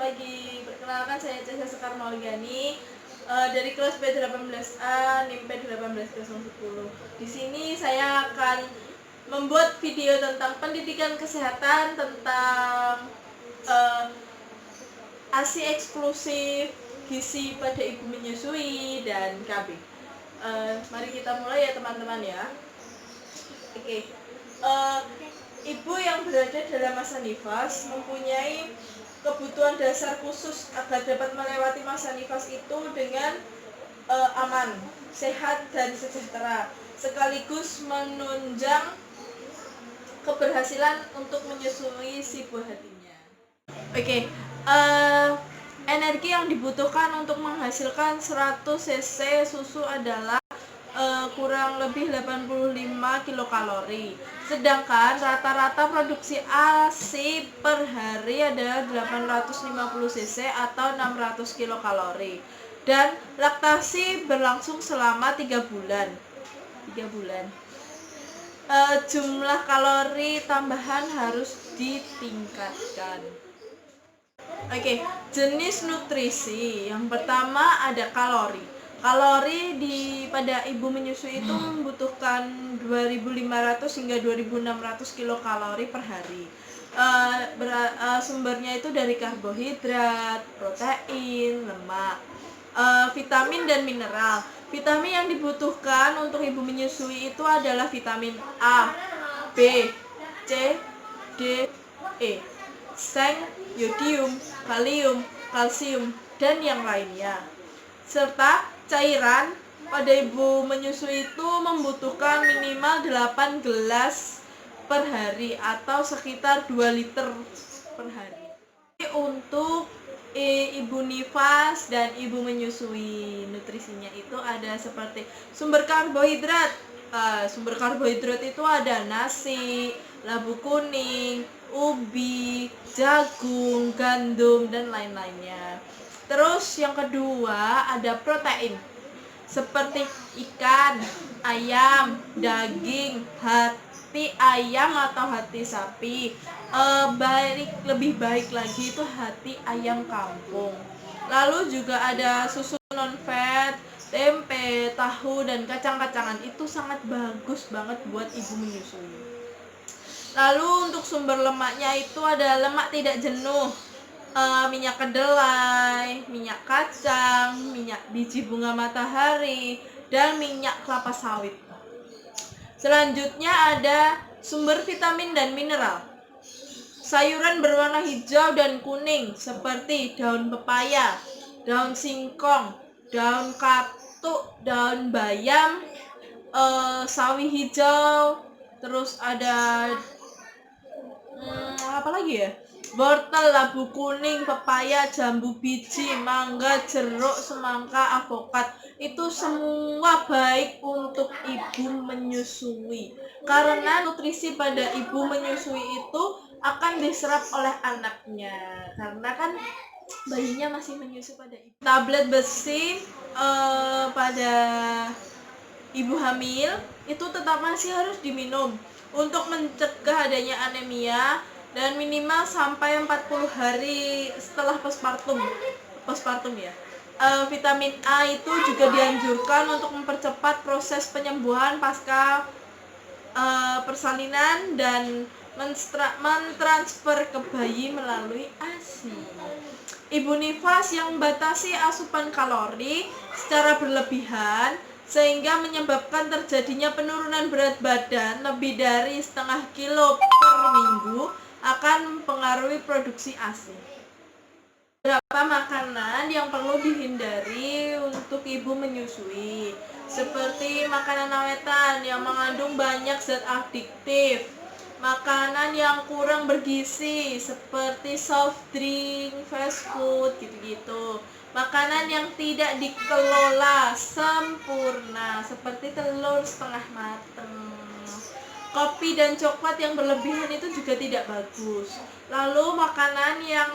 pagi, perkenalkan saya Caca Sekar Mauliani dari kelas B18A NIM P18010. Di sini saya akan membuat video tentang pendidikan kesehatan, tentang ASI eksklusif, gizi pada ibu menyusui, dan KB. Mari kita mulai ya teman-teman ya. Oke. Ibu yang berada dalam masa nifas mempunyai kebutuhan dasar khusus agar dapat melewati masa nifas itu dengan aman, sehat, dan sejahtera, sekaligus menunjang keberhasilan untuk menyusui si buah hatinya. Oke, energi yang dibutuhkan untuk menghasilkan 100 cc susu adalah kurang lebih 85 kilokalori. Sedangkan rata-rata produksi ASI per hari adalah 850 cc atau 600 kilokalori. Dan laktasi berlangsung selama 3 bulan. Jumlah kalori tambahan harus ditingkatkan. Oke, jenis nutrisi. Yang pertama ada kalori. Kalori pada ibu menyusui itu membutuhkan 2.500 hingga 2.600 kilokalori per hari. Sumbernya itu dari karbohidrat, protein, lemak, vitamin dan mineral. Vitamin yang dibutuhkan untuk ibu menyusui itu adalah vitamin A, B, C, D, E, seng, yodium, kalium, kalsium, dan yang lainnya. Serta cairan pada ibu menyusui itu membutuhkan minimal 8 gelas per hari atau sekitar 2 liter per hari. Untuk ibu nifas dan ibu menyusui, nutrisinya itu ada seperti sumber karbohidrat. Sumber karbohidrat itu ada nasi, labu kuning, ubi, jagung, gandum, dan lain-lainnya. Terus yang kedua ada protein seperti ikan, ayam, daging, hati ayam atau hati sapi. Lebih baik lagi itu hati ayam kampung. Lalu juga ada susu non-fat, tempe, tahu, dan kacang-kacangan. Itu sangat bagus banget buat ibu menyusui. Lalu untuk sumber lemaknya itu ada lemak tidak jenuh, minyak kedelai, minyak kacang, minyak biji bunga matahari, dan minyak kelapa sawit. Selanjutnya ada sumber vitamin dan mineral. Sayuran berwarna hijau dan kuning seperti daun pepaya, daun singkong, daun katuk, daun bayam, sawi hijau, terus ada apa lagi ya? Wortel, labu kuning, pepaya, jambu biji, mangga, jeruk, semangka, avokat. Itu semua baik untuk ibu menyusui. Karena nutrisi pada ibu menyusui itu akan diserap oleh anaknya. Karena kan bayinya masih menyusu pada ibu. Tablet besi pada ibu hamil itu tetap masih harus diminum untuk mencegah adanya anemia dan minimal sampai 40 hari setelah postpartum ya. Vitamin A itu juga dianjurkan untuk mempercepat proses penyembuhan pasca persalinan dan mentransfer ke bayi melalui ASI. Ibu nifas yang membatasi asupan kalori secara berlebihan sehingga menyebabkan terjadinya penurunan berat badan lebih dari setengah kilo per minggu akan mempengaruhi produksi ASI. Beberapa makanan yang perlu dihindari untuk ibu menyusui, seperti makanan awetan yang mengandung banyak zat adiktif, makanan yang kurang bergizi seperti soft drink, fast food, gitu-gitu. Makanan yang tidak dikelola sempurna seperti telur setengah matang. Kopi dan coklat yang berlebihan itu juga tidak bagus. Lalu makanan yang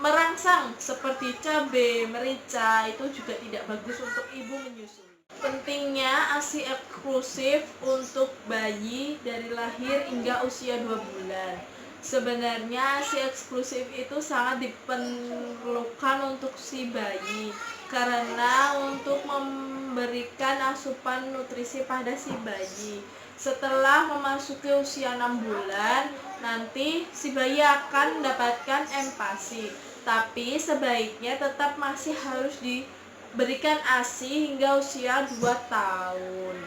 merangsang seperti cabai, merica itu juga tidak bagus untuk ibu menyusui. Pentingnya ASI eksklusif untuk bayi dari lahir hingga usia 2 bulan. Sebenarnya ASI eksklusif itu sangat diperlukan untuk si bayi karena untuk memberikan asupan nutrisi pada si bayi. Setelah memasuki usia 6 bulan, nanti si bayi akan mendapatkan empasi. Tapi sebaiknya tetap masih harus diberikan ASI hingga usia 2 tahun.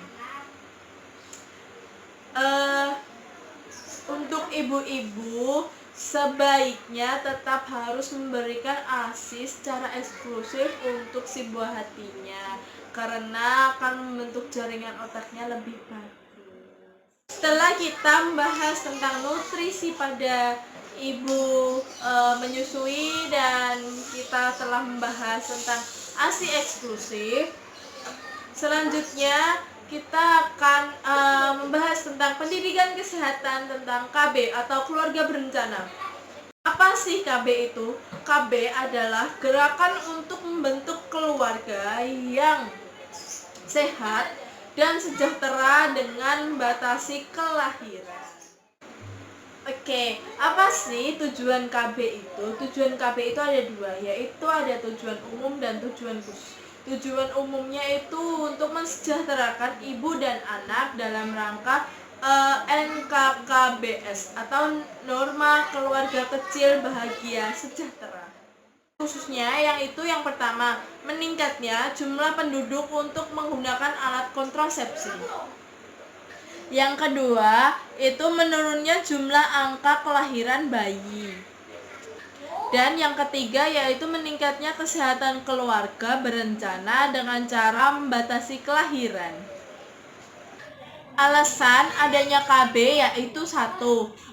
Untuk ibu-ibu sebaiknya tetap harus memberikan ASI secara eksklusif untuk si buah hatinya karena akan membentuk jaringan otaknya lebih bagus. Setelah kita membahas tentang nutrisi pada ibu menyusui dan kita telah membahas tentang ASI eksklusif, selanjutnya kita akan membahas tentang pendidikan kesehatan tentang KB atau keluarga berencana. Apa sih KB itu? KB adalah gerakan untuk membentuk keluarga yang sehat dan sejahtera dengan membatasi kelahiran. Oke, apa sih tujuan KB itu? Tujuan KB itu ada dua, yaitu ada tujuan umum dan tujuan khusus. Tujuan umumnya itu untuk mensejahterakan ibu dan anak dalam rangka NKKBS atau Norma Keluarga Kecil Bahagia Sejahtera. Khususnya yang pertama, meningkatnya jumlah penduduk untuk menggunakan alat kontrasepsi. Yang kedua, itu menurunnya jumlah angka kelahiran bayi. Dan yang ketiga yaitu meningkatnya kesehatan keluarga berencana dengan cara membatasi kelahiran. Alasan adanya KB yaitu 1.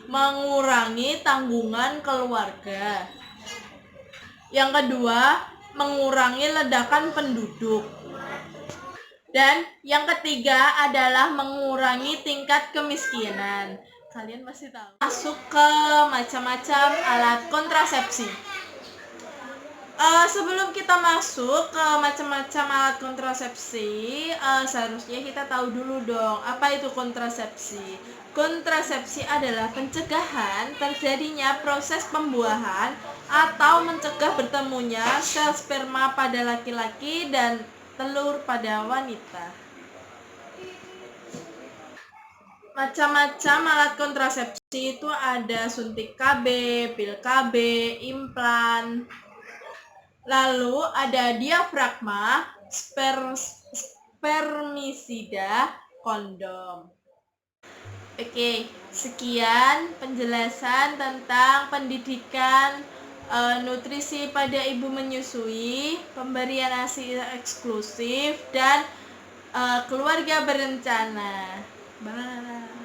Mengurangi tanggungan keluarga. Yang kedua, mengurangi ledakan penduduk. Dan yang ketiga adalah mengurangi tingkat kemiskinan. Kalian pasti tahu. Masuk ke macam-macam alat kontrasepsi. Sebelum kita masuk ke macam-macam alat kontrasepsi, seharusnya kita tahu dulu dong, apa itu kontrasepsi. Kontrasepsi adalah pencegahan terjadinya proses pembuahan atau mencegah bertemunya sel sperma pada laki-laki dan telur pada wanita. Macam-macam alat kontrasepsi itu ada suntik KB, pil KB, implan. Lalu ada diafragma, spermisida, kondom. Oke, sekian penjelasan tentang pendidikan nutrisi pada ibu menyusui, pemberian ASI eksklusif, dan keluarga berencana. Bye.